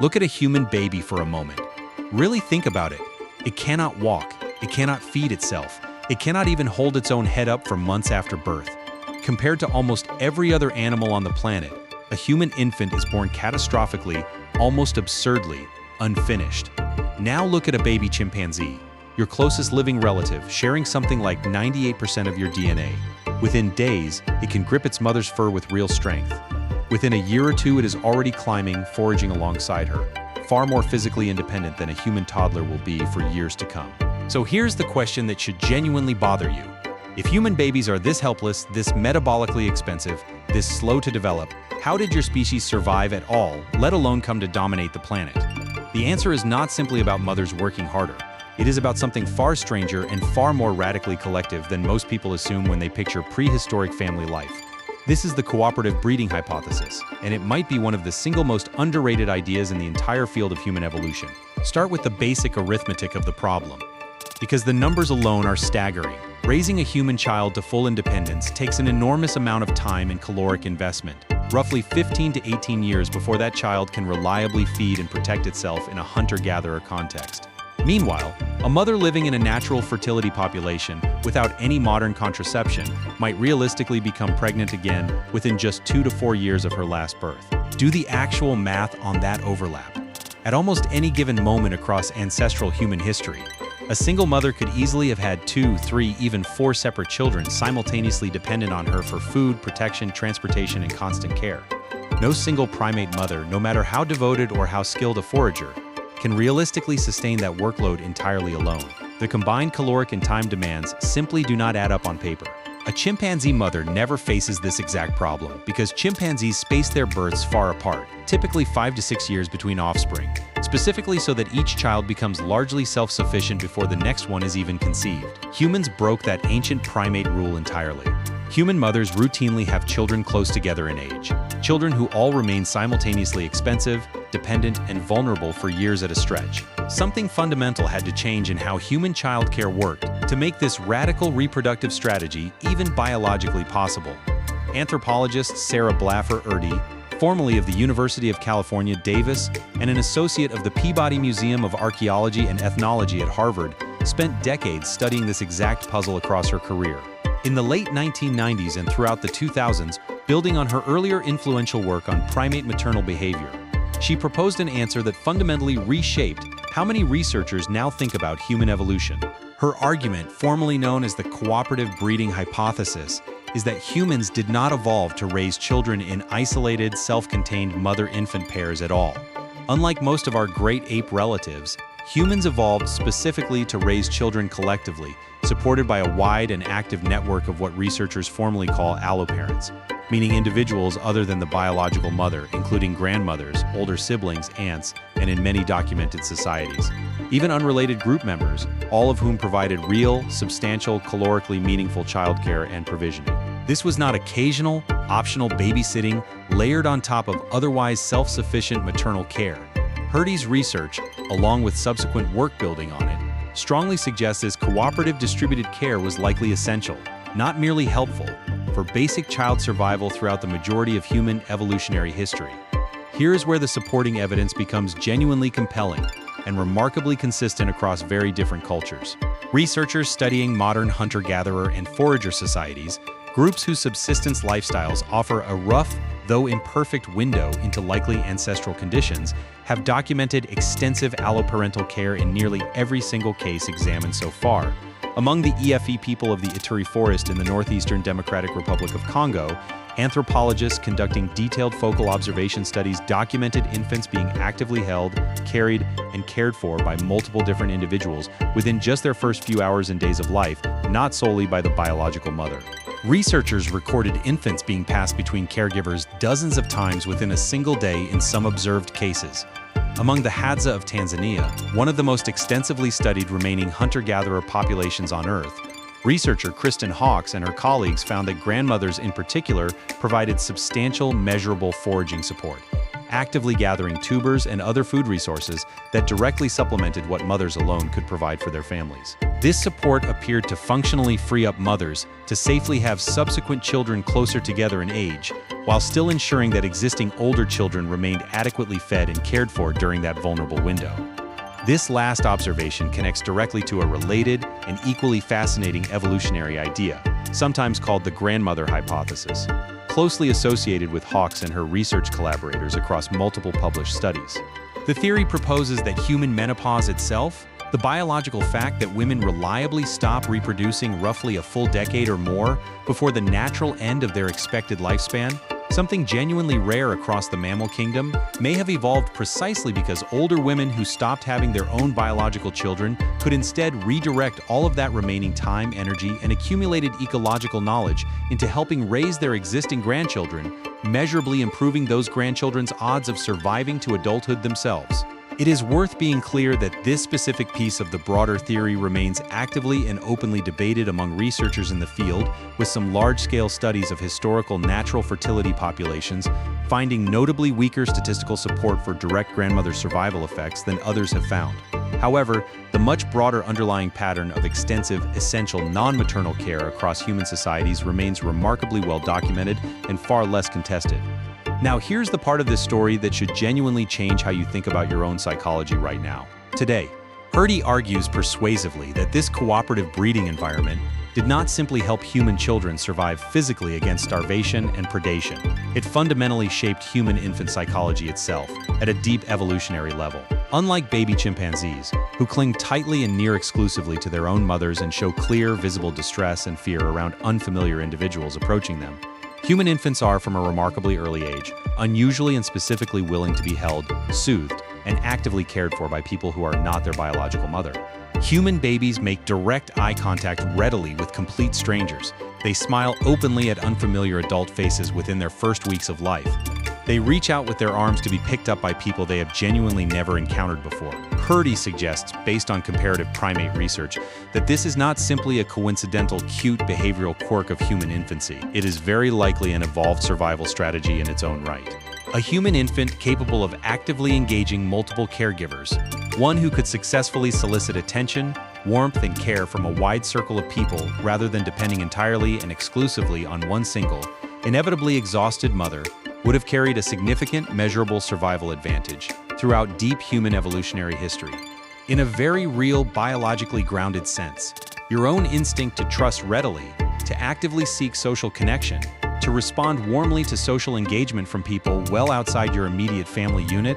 Look at a human baby for a moment. Really think about it. It cannot walk. It cannot feed itself. It cannot even hold its own head up for months after birth. Compared to almost every other animal on the planet, a human infant is born catastrophically, almost absurdly, unfinished. Now look at a baby chimpanzee, your closest living relative, sharing something like 98% of your DNA. Within days, it can grip its mother's fur with real strength. Within a year or two, it is already climbing, foraging alongside her, far more physically independent than a human toddler will be for years to come. So here's the question that should genuinely bother you. If human babies are this helpless, this metabolically expensive, this slow to develop, how did your species survive at all, let alone come to dominate the planet? The answer is not simply about mothers working harder. It is about something far stranger and far more radically collective than most people assume when they picture prehistoric family life. This is the cooperative breeding hypothesis, and it might be one of the single most underrated ideas in the entire field of human evolution. Start with the basic arithmetic of the problem, because the numbers alone are staggering. Raising a human child to full independence takes an enormous amount of time and caloric investment, roughly 15 to 18 years before that child can reliably feed and protect itself in a hunter-gatherer context. Meanwhile, a mother living in a natural fertility population without any modern contraception might realistically become pregnant again within just 2 to 4 years of her last birth. Do the actual math on that overlap. At almost any given moment across ancestral human history, a single mother could easily have had 2, 3, even 4 separate children simultaneously dependent on her for food, protection, transportation, and constant care. No single primate mother, no matter how devoted or how skilled a forager, can realistically sustain that workload entirely alone. The combined caloric and time demands simply do not add up on paper. A chimpanzee mother never faces this exact problem because chimpanzees space their births far apart, typically 5 to 6 years between offspring, specifically so that each child becomes largely self-sufficient before the next one is even conceived. Humans broke that ancient primate rule entirely. Human mothers routinely have children close together in age, children who all remain simultaneously expensive, dependent, and vulnerable for years at a stretch. Something fundamental had to change in how human childcare worked to make this radical reproductive strategy even biologically possible. Anthropologist Sarah Blaffer Hrdy, formerly of the University of California, Davis, and an associate of the Peabody Museum of Archaeology and Ethnology at Harvard, spent decades studying this exact puzzle across her career. In the late 1990s and throughout the 2000s, building on her earlier influential work on primate maternal behavior, she proposed an answer that fundamentally reshaped how many researchers now think about human evolution. Her argument, formerly known as the cooperative breeding hypothesis, is that humans did not evolve to raise children in isolated, self-contained mother-infant pairs at all. Unlike most of our great ape relatives, humans evolved specifically to raise children collectively, supported by a wide and active network of what researchers formally call alloparents, meaning individuals other than the biological mother, including grandmothers, older siblings, aunts, and in many documented societies, even unrelated group members, all of whom provided real, substantial, calorically meaningful childcare and provisioning. This was not occasional, optional babysitting layered on top of otherwise self-sufficient maternal care. Hrdy's research, along with subsequent work building on it, strongly suggests this cooperative distributed care was likely essential, not merely helpful, for basic child survival throughout the majority of human evolutionary history. Here is where the supporting evidence becomes genuinely compelling and remarkably consistent across very different cultures. Researchers studying modern hunter-gatherer and forager societies, groups whose subsistence lifestyles offer a rough, though imperfect window into likely ancestral conditions, have documented extensive alloparental care in nearly every single case examined so far. Among the EFE people of the Ituri Forest in the northeastern Democratic Republic of Congo, anthropologists conducting detailed focal observation studies documented infants being actively held, carried, and cared for by multiple different individuals within just their first few hours and days of life, not solely by the biological mother. Researchers recorded infants being passed between caregivers dozens of times within a single day in some observed cases. Among the Hadza of Tanzania, one of the most extensively studied remaining hunter-gatherer populations on Earth, researcher Kristen Hawkes and her colleagues found that grandmothers in particular provided substantial, measurable foraging support. actively gathering tubers and other food resources that directly supplemented what mothers alone could provide for their families. This support appeared to functionally free up mothers to safely have subsequent children closer together in age, while still ensuring that existing older children remained adequately fed and cared for during that vulnerable window. This last observation connects directly to a related and equally fascinating evolutionary idea, sometimes called the grandmother hypothesis, closely associated with Hawkes and her research collaborators across multiple published studies. The theory proposes that human menopause itself, the biological fact that women reliably stop reproducing roughly a full decade or more before the natural end of their expected lifespan, something genuinely rare across the mammal kingdom, may have evolved precisely because older women who stopped having their own biological children could instead redirect all of that remaining time, energy, and accumulated ecological knowledge into helping raise their existing grandchildren, measurably improving those grandchildren's odds of surviving to adulthood themselves. It is worth being clear that this specific piece of the broader theory remains actively and openly debated among researchers in the field, with some large-scale studies of historical natural fertility populations finding notably weaker statistical support for direct grandmother survival effects than others have found. However, the much broader underlying pattern of extensive, essential non-maternal care across human societies remains remarkably well documented and far less contested. Now, here's the part of this story that should genuinely change how you think about your own psychology right now. Today, Hrdy argues persuasively that this cooperative breeding environment did not simply help human children survive physically against starvation and predation. It fundamentally shaped human infant psychology itself at a deep evolutionary level. Unlike baby chimpanzees, who cling tightly and near exclusively to their own mothers and show clear, visible distress and fear around unfamiliar individuals approaching them, human infants are, from a remarkably early age, unusually and specifically willing to be held, soothed, and actively cared for by people who are not their biological mother. Human babies make direct eye contact readily with complete strangers. They smile openly at unfamiliar adult faces within their first weeks of life. They reach out with their arms to be picked up by people they have genuinely never encountered before. Hrdy suggests, based on comparative primate research, that this is not simply a coincidental, cute behavioral quirk of human infancy. It is very likely an evolved survival strategy in its own right. A human infant capable of actively engaging multiple caregivers, one who could successfully solicit attention, warmth, and care from a wide circle of people rather than depending entirely and exclusively on one single, inevitably exhausted mother, would have carried a significant, measurable survival advantage throughout deep human evolutionary history. In a very real, biologically grounded sense, your own instinct to trust readily, to actively seek social connection, to respond warmly to social engagement from people well outside your immediate family unit,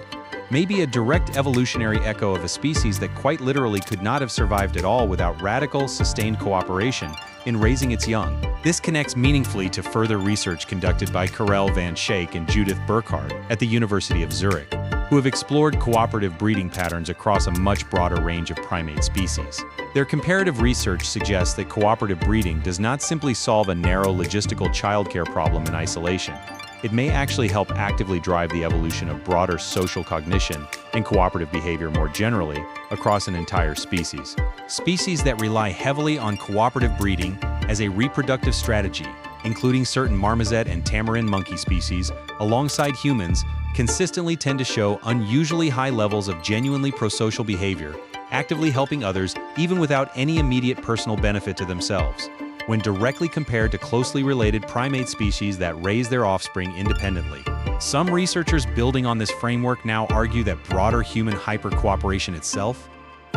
may be a direct evolutionary echo of a species that quite literally could not have survived at all without radical, sustained cooperation in raising its young. This connects meaningfully to further research conducted by Karel van Schaik and Judith Burkhardt at the University of Zurich, who have explored cooperative breeding patterns across a much broader range of primate species. Their comparative research suggests that cooperative breeding does not simply solve a narrow logistical childcare problem in isolation. It may actually help actively drive the evolution of broader social cognition and cooperative behavior more generally across an entire species. Species that rely heavily on cooperative breeding as a reproductive strategy, including certain marmoset and tamarin monkey species, alongside humans, consistently tend to show unusually high levels of genuinely prosocial behavior, actively helping others even without any immediate personal benefit to themselves, when directly compared to closely related primate species that raise their offspring independently. Some researchers building on this framework now argue that broader human hyper-cooperation itself,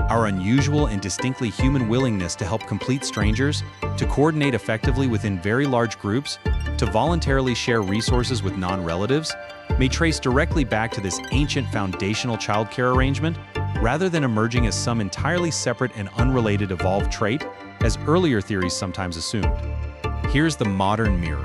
our unusual and distinctly human willingness to help complete strangers, to coordinate effectively within very large groups, to voluntarily share resources with non-relatives, may trace directly back to this ancient foundational childcare arrangement, rather than emerging as some entirely separate and unrelated evolved trait, as earlier theories sometimes assumed. Here's the modern mirror,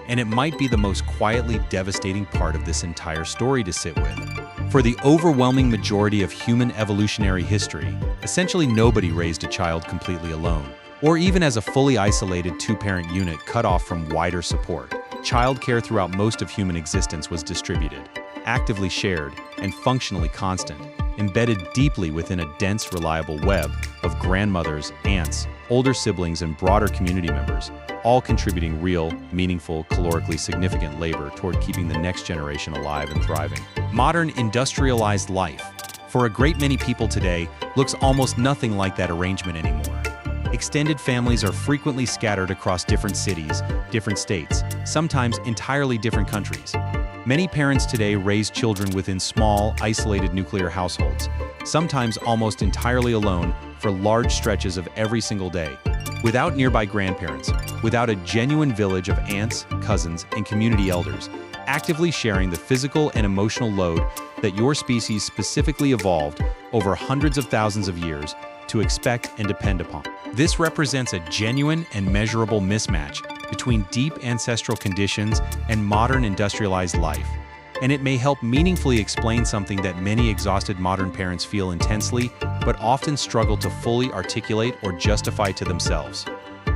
and it might be the most quietly devastating part of this entire story to sit with. For the overwhelming majority of human evolutionary history, essentially nobody raised a child completely alone, or even as a fully isolated two-parent unit cut off from wider support. Childcare throughout most of human existence was distributed, actively shared, and functionally constant, embedded deeply within a dense, reliable web of grandmothers, aunts, older siblings, and broader community members, all contributing real, meaningful, calorically significant labor toward keeping the next generation alive and thriving. Modern industrialized life, for a great many people today, looks almost nothing like that arrangement anymore. Extended families are frequently scattered across different cities, different states, sometimes entirely different countries. Many parents today raise children within small, isolated nuclear households, sometimes almost entirely alone for large stretches of every single day, without nearby grandparents, without a genuine village of aunts, cousins, and community elders, actively sharing the physical and emotional load that your species specifically evolved over hundreds of thousands of years to expect and depend upon. This represents a genuine and measurable mismatch between deep ancestral conditions and modern industrialized life, and it may help meaningfully explain something that many exhausted modern parents feel intensely, but often struggle to fully articulate or justify to themselves.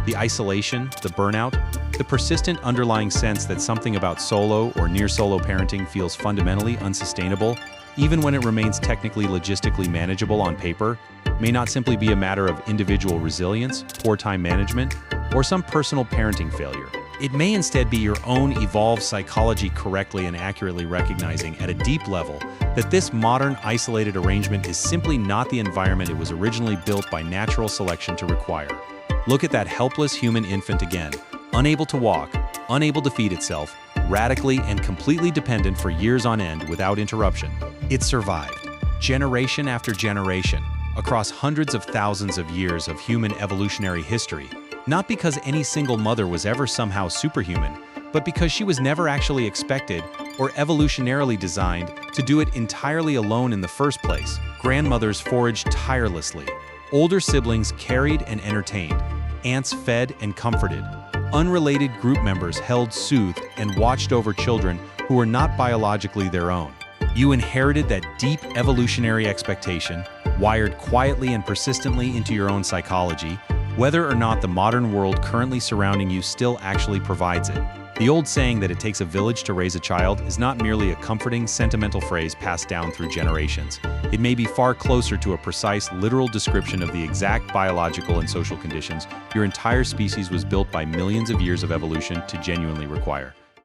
The isolation, the burnout, the persistent underlying sense that something about solo or near-solo parenting feels fundamentally unsustainable, even when it remains technically logistically manageable on paper, may not simply be a matter of individual resilience, poor time management, or some personal parenting failure. It may instead be your own evolved psychology correctly and accurately recognizing at a deep level that this modern isolated arrangement is simply not the environment it was originally built by natural selection to require. Look at that helpless human infant again, unable to walk, unable to feed itself, radically and completely dependent for years on end without interruption. It survived, generation after generation, across hundreds of thousands of years of human evolutionary history, not because any single mother was ever somehow superhuman, but because she was never actually expected or evolutionarily designed to do it entirely alone in the first place. Grandmothers foraged tirelessly. Older siblings carried and entertained. Aunts fed and comforted. Unrelated group members held, soothed, and watched over children who were not biologically their own. You inherited that deep evolutionary expectation, wired quietly and persistently into your own psychology, whether or not the modern world currently surrounding you still actually provides it. The old saying that it takes a village to raise a child is not merely a comforting, sentimental phrase passed down through generations. It may be far closer to a precise, literal description of the exact biological and social conditions your entire species was built by millions of years of evolution to genuinely require.